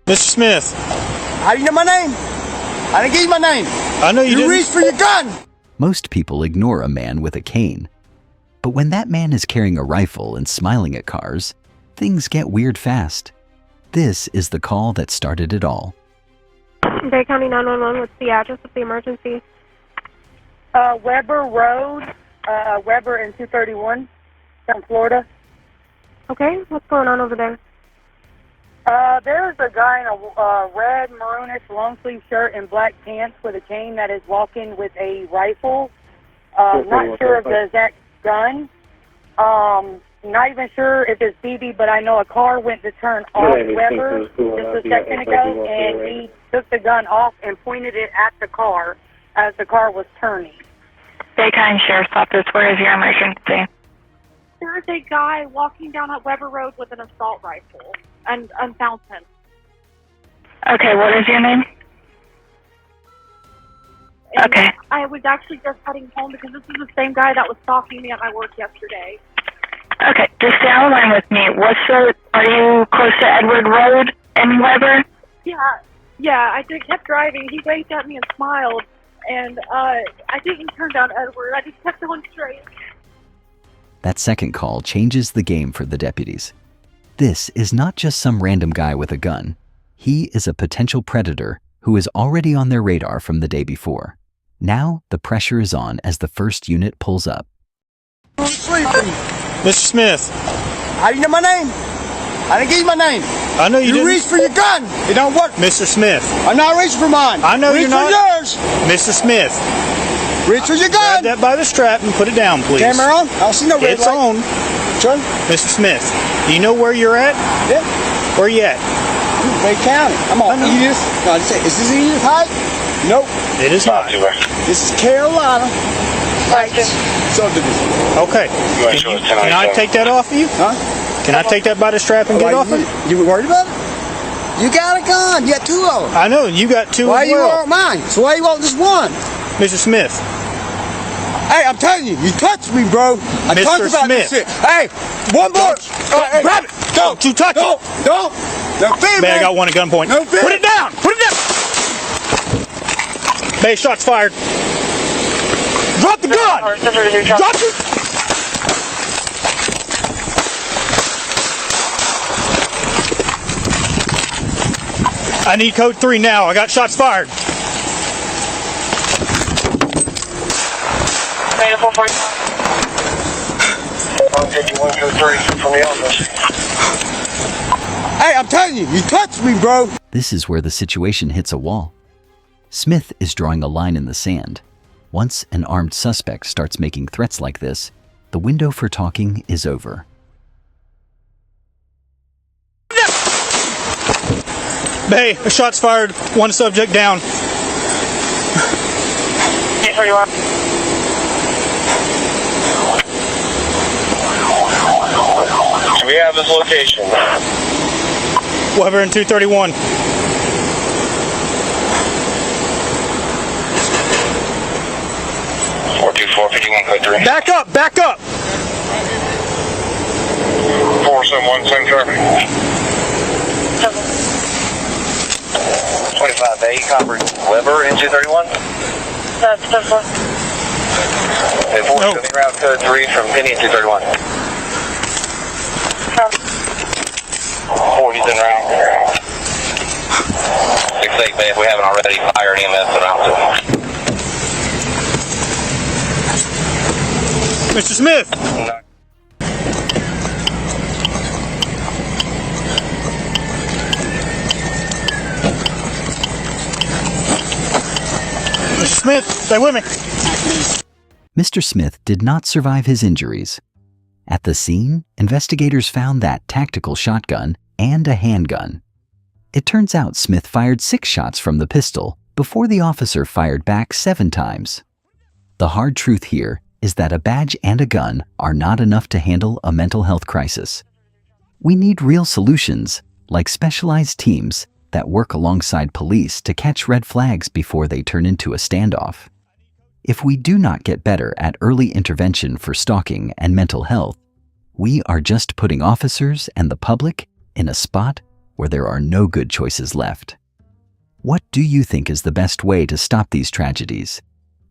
Mr. Smith. How do you know my name? I didn't give you my name. I know you didn't. You reached for your gun. Most people ignore a man with a cane. But when that man is carrying a rifle and smiling at cars, things get weird fast. This is the call that started it all. Bay County 911, what's the address of the emergency? Weber Road, Weber and 231, South Florida. Okay, what's going on over there? There's a guy in a red maroonish long sleeve shirt and black pants with a cane that is walking with a rifle. Not sure of the exact gun. Not even sure if it's BB, but I know a car went to turn off Weber just a second ago, and he took the gun off and pointed it at the car as the car was turning. Bay County Sheriff's Office, where is your emergency? There's a guy walking down at Weber Road with an assault rifle and found him. Okay, what is your name? And okay. I was actually just heading home because this is the same guy that was stalking me at my work yesterday. Okay, just stay on the line with me. Are you close to Edward Road in Weber? Yeah, I kept driving. He waved at me and smiled, and I didn't turn down Edward. I just kept going straight. That second call changes the game for the deputies. This is not just some random guy with a gun. He is a potential predator who is already on their radar from the day before. Now, the pressure is on as the first unit pulls up. Mr. Smith. How do you know my name? I didn't give you my name. I know you didn't. You reached for your gun. It don't work. Mr. Smith. I'm not reaching for mine. I know you're not. Reach for yours. Mr. Smith. Reach for your gun. Grab that by the strap and put it down, please. Camera on? I don't see no red It's light. on. Turn. Mr. Smith, do you know where you're at? Yeah. Where you at? Bay County. I'm on Edith. No, is this Edith Height? Nope. It is hot. This is Carolina. Subdivision. Okay. Can I take that off of you? Huh? Can I take that by the strap and get off of you? You worried about it? You got a gun. You got two of them. I know. You got two Why as you well. want mine? So why you want just one? Mr. Smith. Hey, I'm telling you, you touched me, bro. I Mr. talked about Smith. this shit. Hey, one more. Hey, Grab it. Don't you touch it. Don't. No fear, Bay, I man. got one at gunpoint. No fear. Put it down. Put it down. Bay, shots fired. Drop the gun. Drop it. I need code 3 now. I got shots fired. Hey, I'm telling you, you touched me, bro. This is where the situation hits a wall. Smith is drawing a line in the sand. Once an armed suspect starts making threats like this, the window for talking is over. Bay, shots fired. One subject down. We have this location. Weber and 231. Back up, back up. 471, same traffic. 25A, covered. Weber and 231. Hey, 470 route code 3 from Penny and 231. 40's en route. 6-8 Bay, if we haven't already, fired EMS around to Mr. Smith. Mr. Smith, stay with me. Mr. Smith did not survive his injuries. At the scene, investigators found that tactical shotgun and a handgun. It turns out Smith fired 6 shots from the pistol before the officer fired back 7 times. The hard truth here is that a badge and a gun are not enough to handle a mental health crisis. We need real solutions, like specialized teams that work alongside police to catch red flags before they turn into a standoff. If we do not get better at early intervention for stalking and mental health, we are just putting officers and the public in a spot where there are no good choices left. What do you think is the best way to stop these tragedies?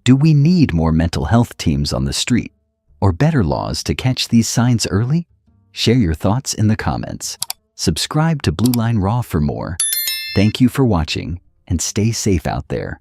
Do we need more mental health teams on the street, or better laws to catch these signs early? Share your thoughts in the comments. Subscribe to Blue Line Raw for more. Thank you for watching, and stay safe out there.